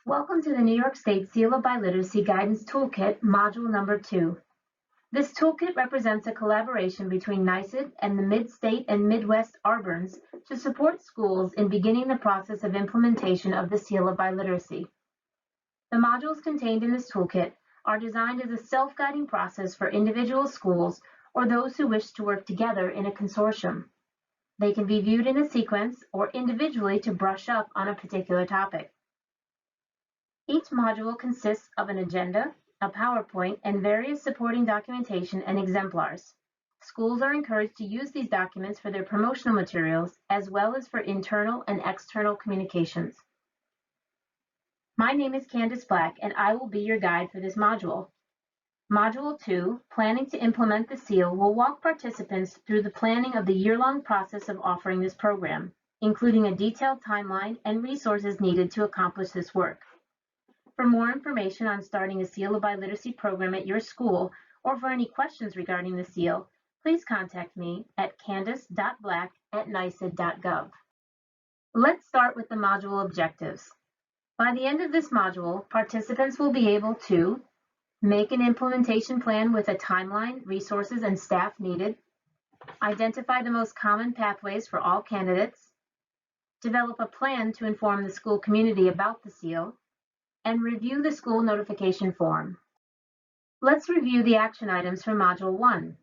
Welcome to the New York State Seal of Biliteracy Guidance Toolkit, Module Number 2. This toolkit represents a collaboration between NYSSB and the Mid-State and Midwest Arborns to support schools in beginning the process of implementation of the Seal of Biliteracy. The modules contained in this toolkit are designed as a self-guiding process for individual schools or those who wish to work together in a consortium. They can be viewed in a sequence or individually to brush up on a particular topic. Each module consists of an agenda, a PowerPoint, and various supporting documentation and exemplars. Schools are encouraged to use these documents for their promotional materials as well as for internal and external communications. My name is Candace Black, and I will be your guide for this module. Module 2, Planning to Implement the SEAL, will walk participants through the planning of the year-long process of offering this program, including a detailed timeline and resources needed to accomplish this work. For more information on starting a Seal of Biliteracy program at your school, or for any questions regarding the SEAL, please contact me at candace.black@nyssb.gov. Let's start with the module objectives. By the end of this module, participants will be able to make an implementation plan with a timeline, resources, and staff needed, identify the most common pathways for all candidates, develop a plan to inform the school community about the SEAL, and review the school notification form. Let's review the action items for Module 1.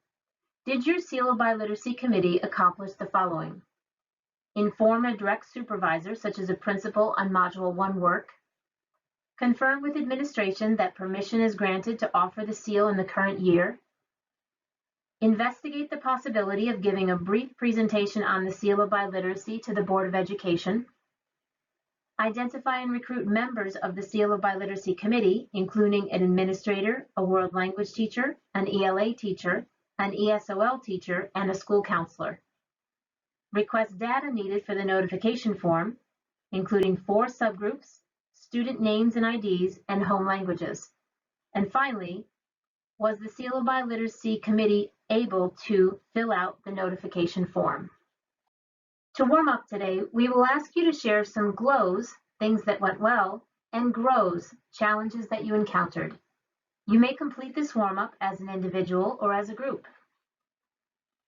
Did your Seal of Biliteracy committee accomplish the following? Inform a direct supervisor, such as a principal, on Module 1 work. Confirm with administration that permission is granted to offer the SEAL in the current year. Investigate the possibility of giving a brief presentation on the Seal of Biliteracy to the Board of Education. Identify and recruit members of the Seal of Biliteracy Committee, including an administrator, a world language teacher, an ELA teacher, an ESOL teacher, and a school counselor. Request data needed for the notification form, including 4 subgroups, student names and IDs, and home languages. And finally, was the Seal of Biliteracy Committee able to fill out the notification form? To warm up today, we will ask you to share some GLOWS, things that went well, and GROWS, challenges that you encountered. You may complete this warm-up as an individual or as a group.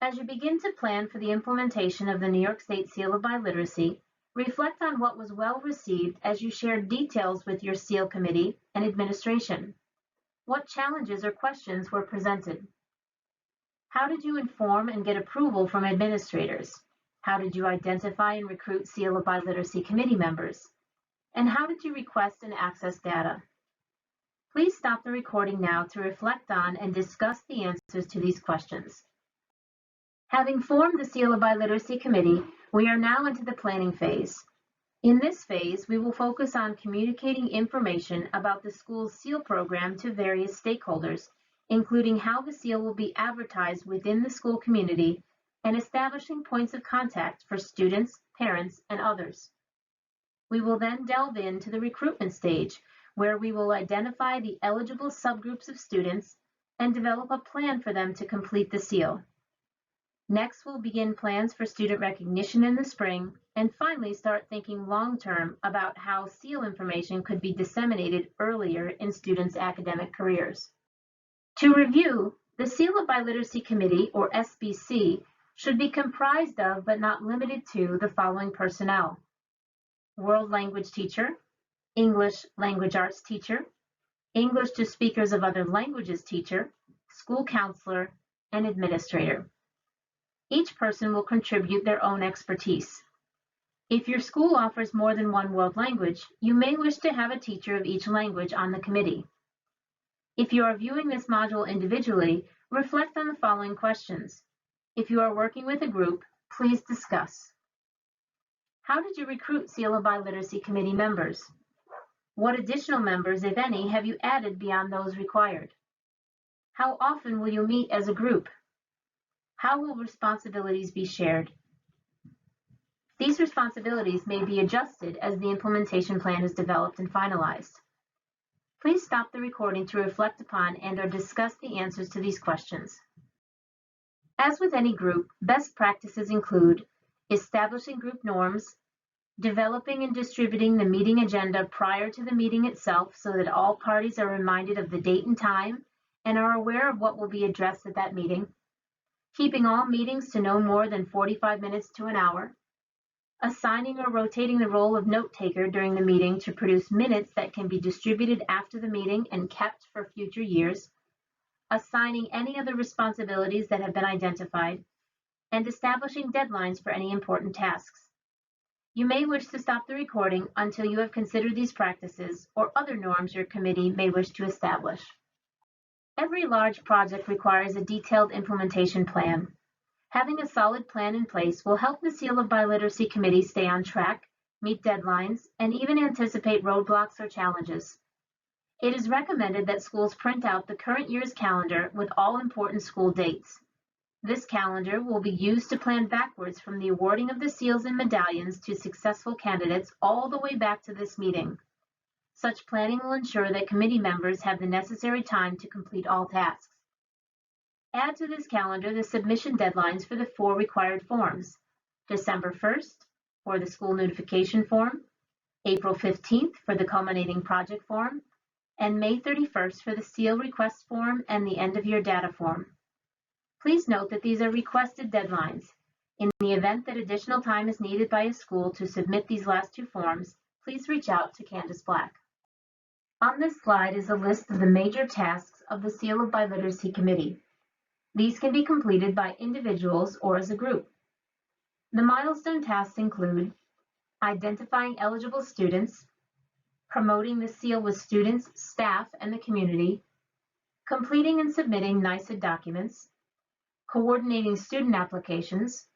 As you begin to plan for the implementation of the New York State Seal of Biliteracy, reflect on what was well received as you shared details with your SEAL committee and administration. What challenges or questions were presented? How did you inform and get approval from administrators? How did you identify and recruit Seal of Biliteracy committee members? And how did you request and access data? Please stop the recording now to reflect on and discuss the answers to these questions. Having formed the Seal of Biliteracy Committee, we are now into the planning phase. In this phase, we will focus on communicating information about the school's SEAL program to various stakeholders, including how the SEAL will be advertised within the school community and establishing points of contact for students, parents, and others. We will then delve into the recruitment stage, where we will identify the eligible subgroups of students and develop a plan for them to complete the SEAL. Next, we'll begin plans for student recognition in the spring, and finally start thinking long-term about how SEAL information could be disseminated earlier in students' academic careers. To review, the Seal of Biliteracy Committee, or SBC, should be comprised of, but not limited to, the following personnel: world language teacher, English language arts teacher, English to speakers of other languages teacher, school counselor, and administrator. Each person will contribute their own expertise. If your school offers more than one world language, you may wish to have a teacher of each language on the committee. If you are viewing this module individually, reflect on the following questions. If you are working with a group, please discuss. How did you recruit Seal of Biliteracy Committee members? What additional members, if any, have you added beyond those required? How often will you meet as a group? How will responsibilities be shared? These responsibilities may be adjusted as the implementation plan is developed and finalized. Please stop the recording to reflect upon and/or discuss the answers to these questions. As with any group, best practices include establishing group norms, developing and distributing the meeting agenda prior to the meeting itself so that all parties are reminded of the date and time and are aware of what will be addressed at that meeting, keeping all meetings to no more than 45 minutes to an hour, assigning or rotating the role of note taker during the meeting to produce minutes that can be distributed after the meeting and kept for future years, assigning any other responsibilities that have been identified, and establishing deadlines for any important tasks. You may wish to stop the recording until you have considered these practices or other norms your committee may wish to establish. Every large project requires a detailed implementation plan. Having a solid plan in place will help the Seal of Biliteracy Committee stay on track, meet deadlines, and even anticipate roadblocks or challenges. It is recommended that schools print out the current year's calendar with all important school dates. This calendar will be used to plan backwards from the awarding of the seals and medallions to successful candidates all the way back to this meeting. Such planning will ensure that committee members have the necessary time to complete all tasks. Add to this calendar the submission deadlines for the 4 required forms: December 1st for the school notification form, April 15th for the culminating project form, and May 31st for the seal request form and the end of year data form. Please note that these are requested deadlines. In the event that additional time is needed by a school to submit these last 2 forms, please reach out to Candace Black. On this slide is a list of the major tasks of the Seal of Biliteracy Committee. These can be completed by individuals or as a group. The milestone tasks include identifying eligible students, promoting the seal with students, staff, and the community, completing and submitting NYSSB documents, coordinating student applications,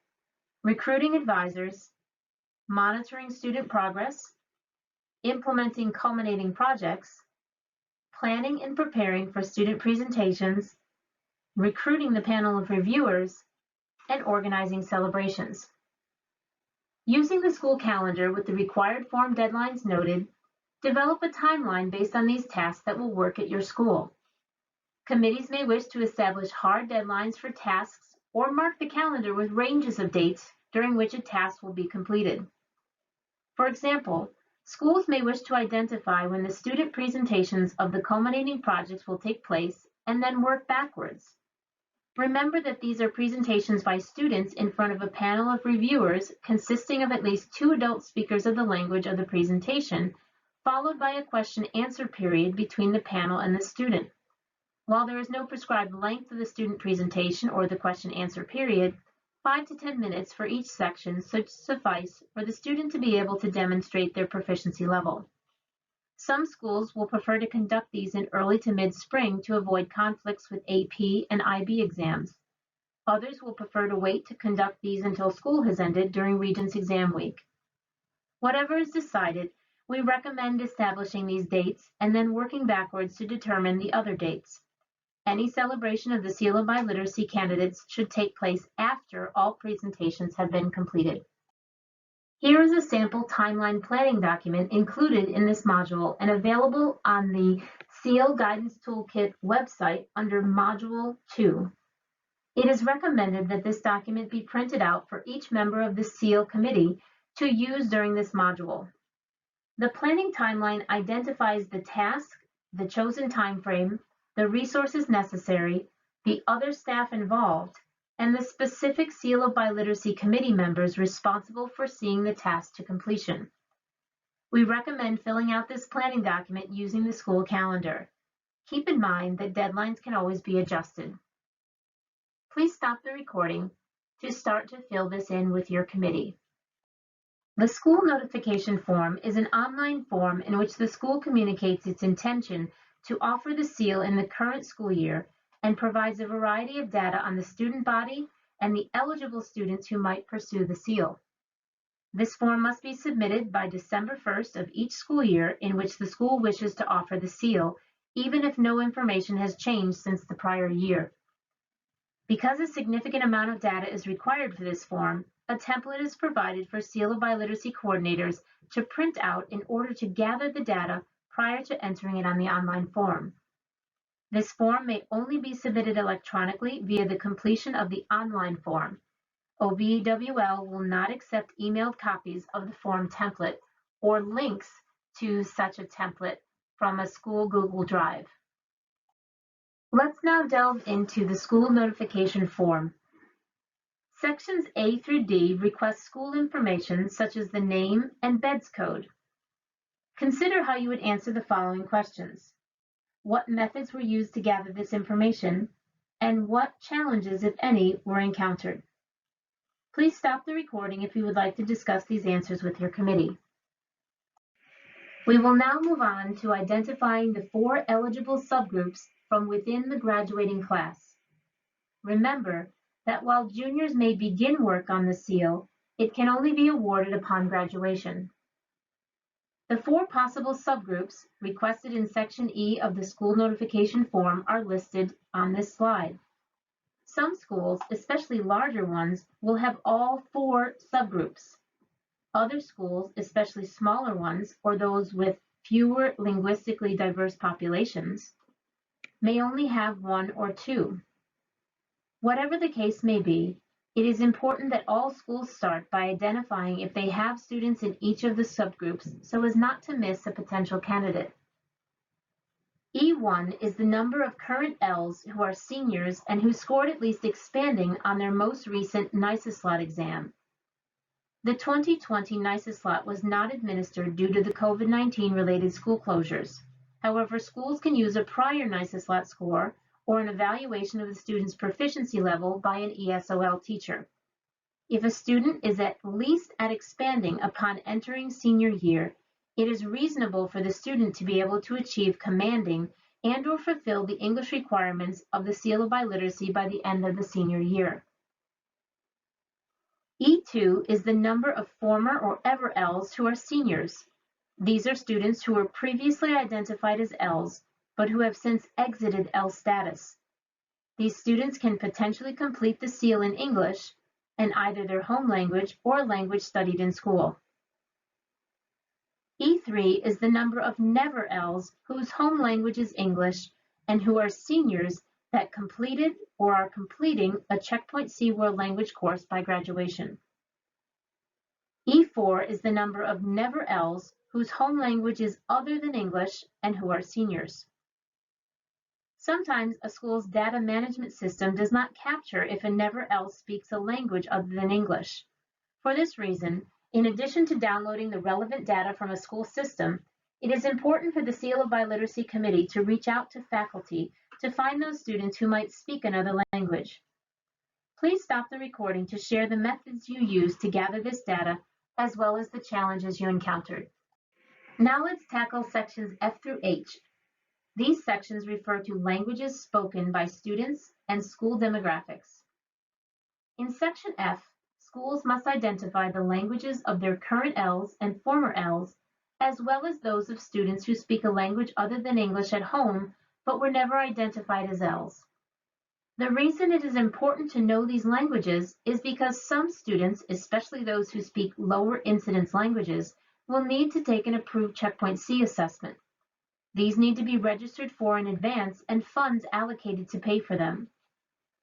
recruiting advisors, monitoring student progress, implementing culminating projects, planning and preparing for student presentations, recruiting the panel of reviewers, and organizing celebrations. Using the school calendar with the required form deadlines noted, develop a timeline based on these tasks that will work at your school. Committees may wish to establish hard deadlines for tasks or mark the calendar with ranges of dates during which a task will be completed. For example, schools may wish to identify when the student presentations of the culminating projects will take place and then work backwards. Remember that these are presentations by students in front of a panel of reviewers consisting of at least 2 adult speakers of the language of the presentation, followed by a question-answer period between the panel and the student. While there is no prescribed length of the student presentation or the question-answer period, 5 to 10 minutes for each section should suffice for the student to be able to demonstrate their proficiency level. Some schools will prefer to conduct these in early to mid-spring to avoid conflicts with AP and IB exams. Others will prefer to wait to conduct these until school has ended during Regents exam week. Whatever is decided, we recommend establishing these dates and then working backwards to determine the other dates. Any celebration of the Seal of Biliteracy candidates should take place after all presentations have been completed. Here is a sample timeline planning document included in this module and available on the SEAL Guidance Toolkit website under Module 2. It is recommended that this document be printed out for each member of the SEAL committee to use during this module. The planning timeline identifies the task, the chosen time frame, the resources necessary, the other staff involved, and the specific Seal of Biliteracy committee members responsible for seeing the task to completion. We recommend filling out this planning document using the school calendar. Keep in mind that deadlines can always be adjusted. Please stop the recording to start to fill this in with your committee. The school notification form is an online form in which the school communicates its intention to offer the seal in the current school year and provides a variety of data on the student body and the eligible students who might pursue the seal. This form must be submitted by December 1st of each school year in which the school wishes to offer the seal, even if no information has changed since the prior year. Because a significant amount of data is required for this form, a template is provided for Seal of Biliteracy coordinators to print out in order to gather the data prior to entering it on the online form. This form may only be submitted electronically via the completion of the online form. OBEWL will not accept emailed copies of the form template or links to such a template from a school Google Drive. Let's now delve into the school notification form. Sections A through D request school information such as the name and BEDS code. Consider how you would answer the following questions. What methods were used to gather this information, and what challenges, if any, were encountered? Please stop the recording if you would like to discuss these answers with your committee. We will now move on to identifying the 4 eligible subgroups from within the graduating class. Remember that while juniors may begin work on the seal, it can only be awarded upon graduation. The 4 possible subgroups requested in Section E of the school notification form are listed on this slide. Some schools, especially larger ones, will have all 4 subgroups. Other schools, especially smaller ones or those with fewer linguistically diverse populations, may only have 1 or 2. Whatever the case may be, it is important that all schools start by identifying if they have students in each of the subgroups so as not to miss a potential candidate. E1 is the number of current Ls who are seniors and who scored at least expanding on their most recent NYSSB exam. The 2020 NYSSB was not administered due to the COVID-19 related school closures. However, schools can use a prior NYSSB score or an evaluation of the student's proficiency level by an ESOL teacher. If a student is at least at expanding upon entering senior year, it is reasonable for the student to be able to achieve commanding and/or fulfill the English requirements of the Seal of Biliteracy by the end of the senior year. E2 is the number of former or ever Ls who are seniors. These are students who were previously identified as Ls, but who have since exited L status. These students can potentially complete the seal in English in either their home language or language studied in school. E3 is the number of never Ls whose home language is English and who are seniors that completed or are completing a Checkpoint C World Language course by graduation. E4 is the number of never Ls whose home language is other than English and who are seniors. Sometimes a school's data management system does not capture if a never L speaks a language other than English. For this reason, in addition to downloading the relevant data from a school system, it is important for the Seal of Biliteracy Committee to reach out to faculty to find those students who might speak another language. Please stop the recording to share the methods you used to gather this data, as well as the challenges you encountered. Now let's tackle sections F through H. These sections refer to languages spoken by students and school demographics. In section F, schools must identify the languages of their current Ls and former Ls, as well as those of students who speak a language other than English at home, but were never identified as Ls. The reason it is important to know these languages is because some students, especially those who speak lower incidence languages, will need to take an approved Checkpoint C assessment. These need to be registered for in advance and funds allocated to pay for them.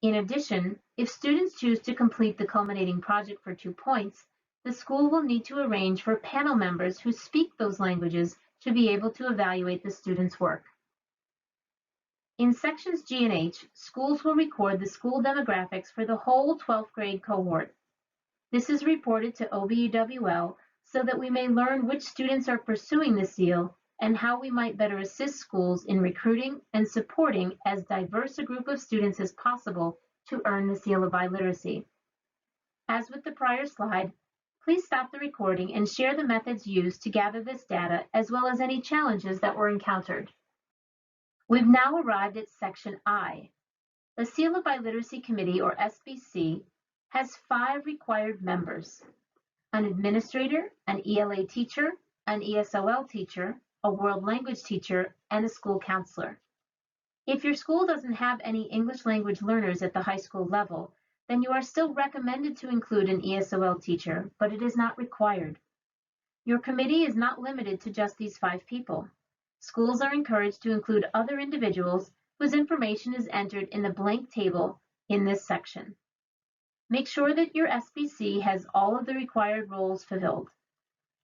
In addition, if students choose to complete the culminating project for 2 points, the school will need to arrange for panel members who speak those languages to be able to evaluate the student's work. In sections G and H, schools will record the school demographics for the whole 12th grade cohort. This is reported to OBEWL so that we may learn which students are pursuing the seal and how we might better assist schools in recruiting and supporting as diverse a group of students as possible to earn the Seal of Biliteracy. As with the prior slide, please stop the recording and share the methods used to gather this data as well as any challenges that were encountered. We've now arrived at section I. The Seal of Biliteracy Committee, or SBC, has 5 required members: an administrator, an ELA teacher, an ESOL teacher, a world language teacher, and a school counselor. If your school doesn't have any English language learners at the high school level, then you are still recommended to include an ESOL teacher, but it is not required. Your committee is not limited to just these 5 people. Schools are encouraged to include other individuals whose information is entered in the blank table in this section. Make sure that your SBC has all of the required roles fulfilled.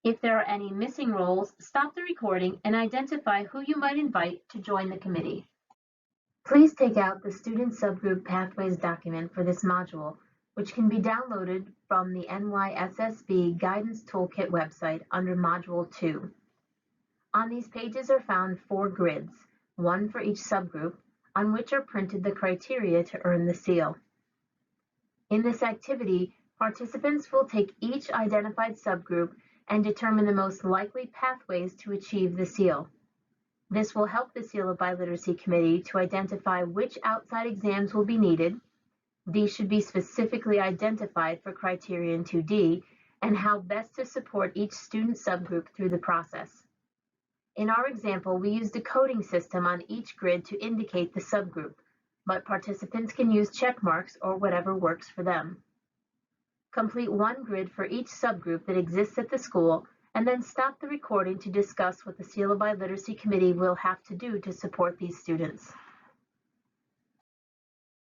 If there are any missing roles, stop the recording and identify who you might invite to join the committee. Please take out the Student Subgroup Pathways document for this module, which can be downloaded from the NYSSB Guidance Toolkit website under Module 2. On these pages are found 4 grids, one for each subgroup, on which are printed the criteria to earn the seal. In this activity, participants will take each identified subgroup and determine the most likely pathways to achieve the seal. This will help the Seal of Biliteracy Committee to identify which outside exams will be needed. These should be specifically identified for Criterion 2D and how best to support each student subgroup through the process. In our example, we used a coding system on each grid to indicate the subgroup, but participants can use check marks or whatever works for them. Complete one grid for each subgroup that exists at the school, and then stop the recording to discuss what the Seal of Biliteracy Committee will have to do to support these students.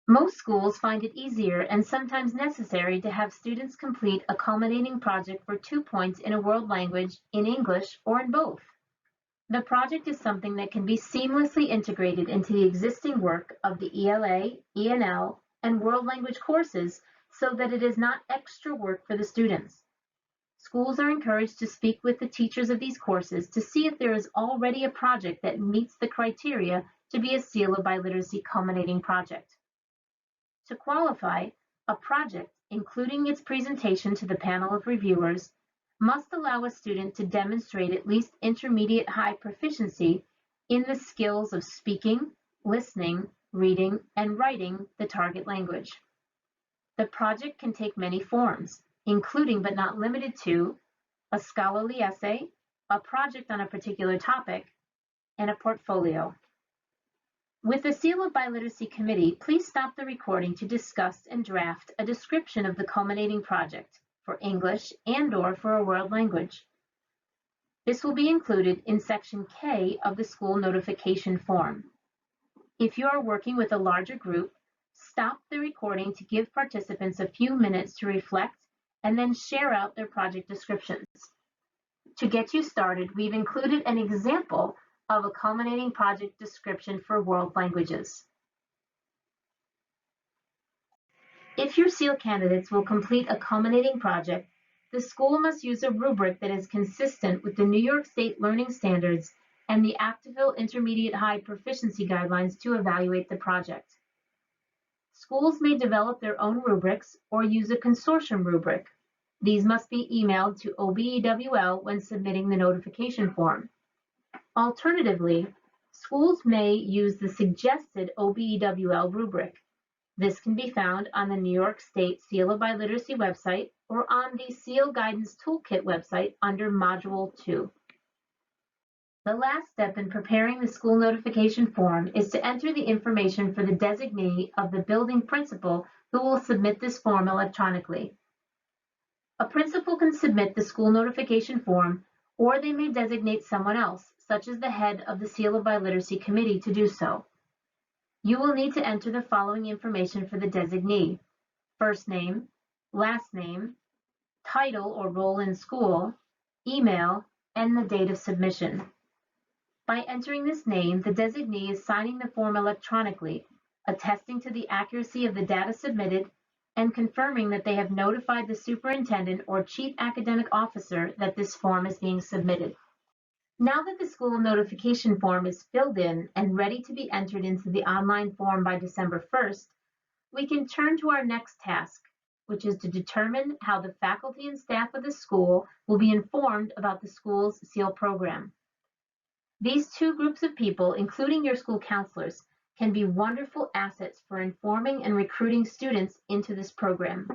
Most schools find it easier and sometimes necessary to have students complete a culminating project for 2 points in a world language, in English, or in both. The project is something that can be seamlessly integrated into the existing work of the ELA, ENL, and world language courses so that it is not extra work for the students. Schools are encouraged to speak with the teachers of these courses to see if there is already a project that meets the criteria to be a Seal of Biliteracy culminating project. To qualify, a project, including its presentation to the panel of reviewers, must allow a student to demonstrate at least intermediate high proficiency in the skills of speaking, listening, reading, and writing the target language. The project can take many forms, including but not limited to a scholarly essay, a project on a particular topic, and a portfolio. With the Seal of Biliteracy Committee, please stop the recording to discuss and draft a description of the culminating project for English and/or for a world language. This will be included in Section K of the school notification form. If you are working with a larger group, stop the recording to give participants a few minutes to reflect and then share out their project descriptions. To get you started, we've included an example of a culminating project description for world languages. If your SEAL candidates will complete a culminating project, the school must use a rubric that is consistent with the New York State Learning Standards and the Activille Intermediate High Proficiency Guidelines to evaluate the project. Schools may develop their own rubrics or use a consortium rubric. These must be emailed to OBEWL when submitting the notification form. Alternatively, schools may use the suggested OBEWL rubric. This can be found on the New York State Seal of Biliteracy website or on the Seal Guidance Toolkit website under Module 2. The last step in preparing the school notification form is to enter the information for the designee of the building principal who will submit this form electronically. A principal can submit the school notification form, or they may designate someone else, such as the head of the Seal of Biliteracy Committee, to do so. You will need to enter the following information for the designee: first name, last name, title or role in school, email, and the date of submission. By entering this name, the designee is signing the form electronically, attesting to the accuracy of the data submitted, and confirming that they have notified the superintendent or chief academic officer that this form is being submitted. Now that the school notification form is filled in and ready to be entered into the online form by December 1st, we can turn to our next task, which is to determine how the faculty and staff of the school will be informed about the school's SEAL program. These two groups of people, including your school counselors, can be wonderful assets for informing and recruiting students into this program.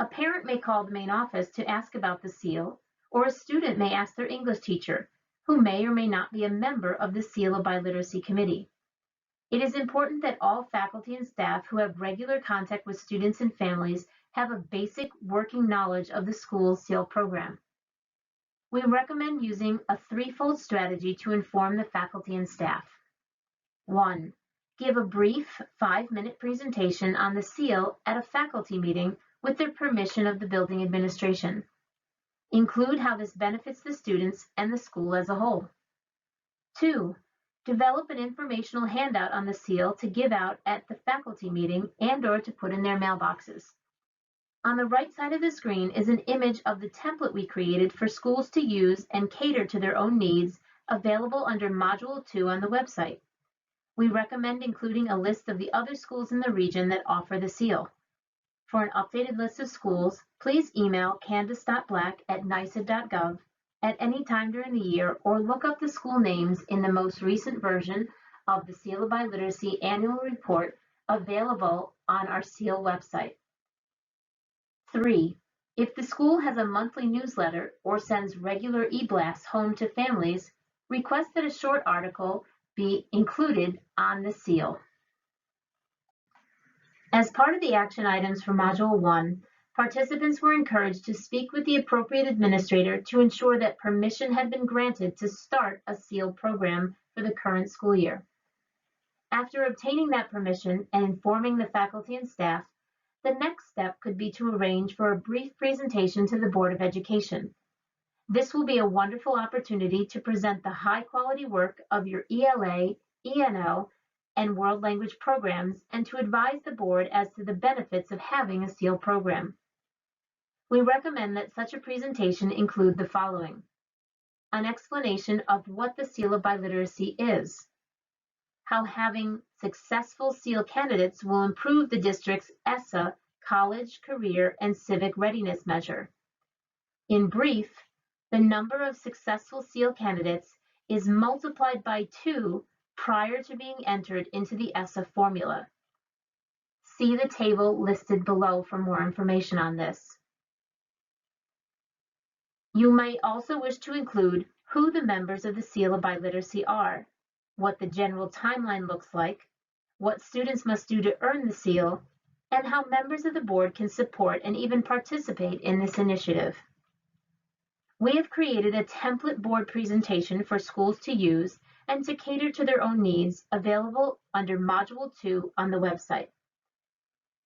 A parent may call the main office to ask about the SEAL, or a student may ask their English teacher, who may or may not be a member of the Seal of Biliteracy Committee. It is important that all faculty and staff who have regular contact with students and families have a basic working knowledge of the school's SEAL program. We recommend using a threefold strategy to inform the faculty and staff. 1. Give a brief 5-minute presentation on the seal at a faculty meeting with the permission of the building administration. Include how this benefits the students and the school as a whole. 2. Develop an informational handout on the seal to give out at the faculty meeting and/or to put in their mailboxes. On the right side of the screen is an image of the template we created for schools to use and cater to their own needs, available under Module 2 on the website. We recommend including a list of the other schools in the region that offer the seal. For an updated list of schools, please email candace.black@nyssa.gov at any time during the year, or look up the school names in the most recent version of the Seal of Biliteracy Annual Report available on our SEAL website. 3. If the school has a monthly newsletter or sends regular e-blasts home to families, request that a short article be included on the seal. As part of the action items for Module 1, participants were encouraged to speak with the appropriate administrator to ensure that permission had been granted to start a SEAL program for the current school year. After obtaining that permission and informing the faculty and staff, the next step could be to arrange for a brief presentation to the Board of Education. This will be a wonderful opportunity to present the high-quality work of your ELA, ENL, and world language programs, and to advise the board as to the benefits of having a SEAL program. We recommend that such a presentation include the following: an explanation of what the Seal of Biliteracy is, how having successful SEAL candidates will improve the district's ESSA college, career, and civic readiness measure. In brief, the number of successful SEAL candidates is multiplied by 2 prior to being entered into the ESSA formula. See the table listed below for more information on this. You may also wish to include who the members of the Seal of Biliteracy are, what the general timeline looks like, what students must do to earn the seal, and how members of the board can support and even participate in this initiative. We have created a template board presentation for schools to use and to cater to their own needs, available under Module 2 on the website.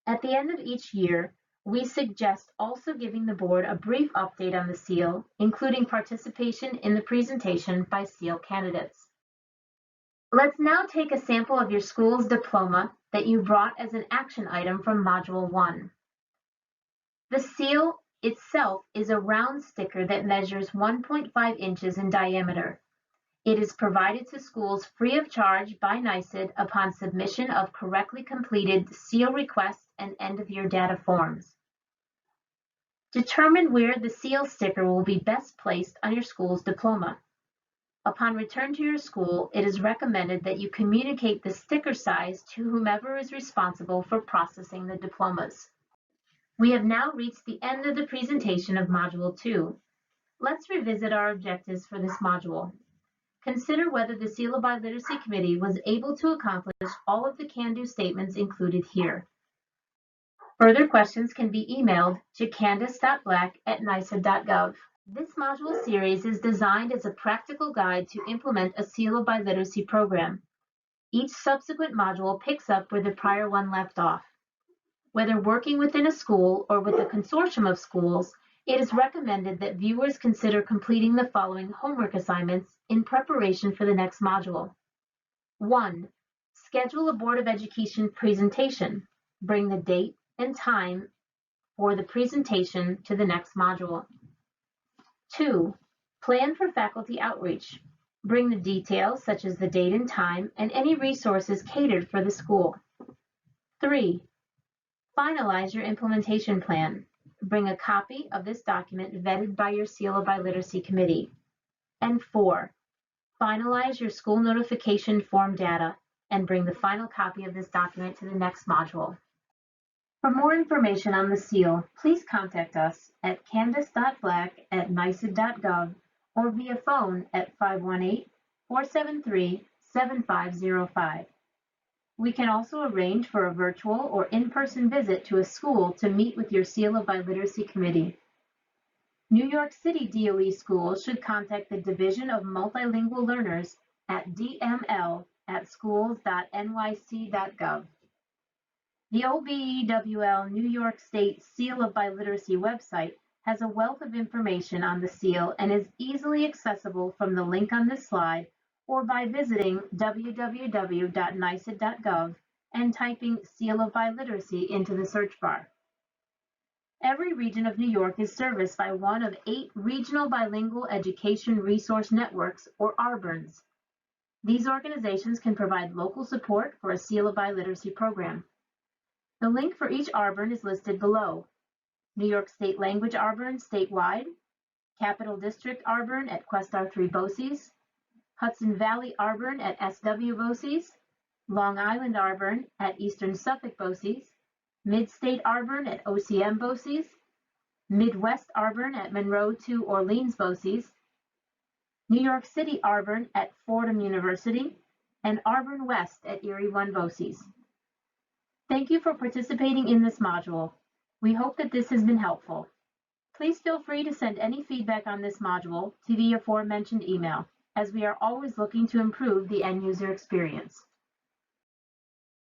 At the end of each year, we suggest also giving the board a brief update on the seal, including participation in the presentation by SEAL candidates. Let's now take a sample of your school's diploma that you brought as an action item from Module 1. The seal itself is a round sticker that measures 1.5 inches in diameter. It is provided to schools free of charge by NYSSB upon submission of correctly completed seal requests and end-of-year data forms. Determine where the seal sticker will be best placed on your school's diploma. Upon return to your school, it is recommended that you communicate the sticker size to whomever is responsible for processing the diplomas. We have now reached the end of the presentation of Module 2. Let's revisit our objectives for this module. Consider whether the Seal of Biliteracy Committee was able to accomplish all of the can-do statements included here. Further questions can be emailed to candace.black@nyssa.gov. This module series is designed as a practical guide to implement a Seal of Biliteracy program. Each subsequent module picks up where the prior one left off. Whether working within a school or with a consortium of schools, it is recommended that viewers consider completing the following homework assignments in preparation for the next module. 1. Schedule a Board of Education presentation. Bring the date and time for the presentation to the next module. 2. Plan for faculty outreach. Bring the details such as the date and time and any resources catered for the school. 3. Finalize your implementation plan. Bring a copy of this document vetted by your Seal of Biliteracy Committee. And 4. Finalize your school notification form data and bring the final copy of this document to the next module. For more information on the seal, please contact us at candace.black@nyssa.gov or via phone at 518-473-7505. We can also arrange for a virtual or in-person visit to a school to meet with your Seal of Biliteracy Committee. New York City DOE schools should contact the Division of Multilingual Learners at dml@nyssa.gov at schools.nyc.gov. The OBEWL New York State Seal of Biliteracy website has a wealth of information on the seal and is easily accessible from the link on this slide or by visiting www.nysid.gov and typing Seal of Biliteracy into the search bar. Every region of New York is serviced by one of 8 regional bilingual education resource networks, or RBIRNs. These organizations can provide local support for a Seal of Biliteracy program. The link for each RBIRN is listed below. New York State Language RBIRN statewide, Capital District RBIRN at Questar 3 BOCES, Hudson Valley RBIRN at SW BOCES, Long Island RBIRN at Eastern Suffolk BOCES, Mid-State RBIRN at OCM BOCES, Midwest RBIRN at Monroe 2 Orleans BOCES, New York City RBIRN at Fordham University, and RBIRN West at Erie 1 BOCES. Thank you for participating in this module. We hope that this has been helpful. Please feel free to send any feedback on this module to the aforementioned email, as we are always looking to improve the end user experience.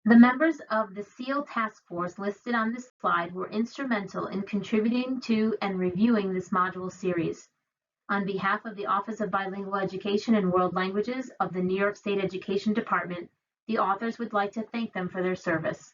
The members of the SEAL task force listed on this slide were instrumental in contributing to and reviewing this module series. On behalf of the Office of Bilingual Education and World Languages of the New York State Education Department, the authors would like to thank them for their service.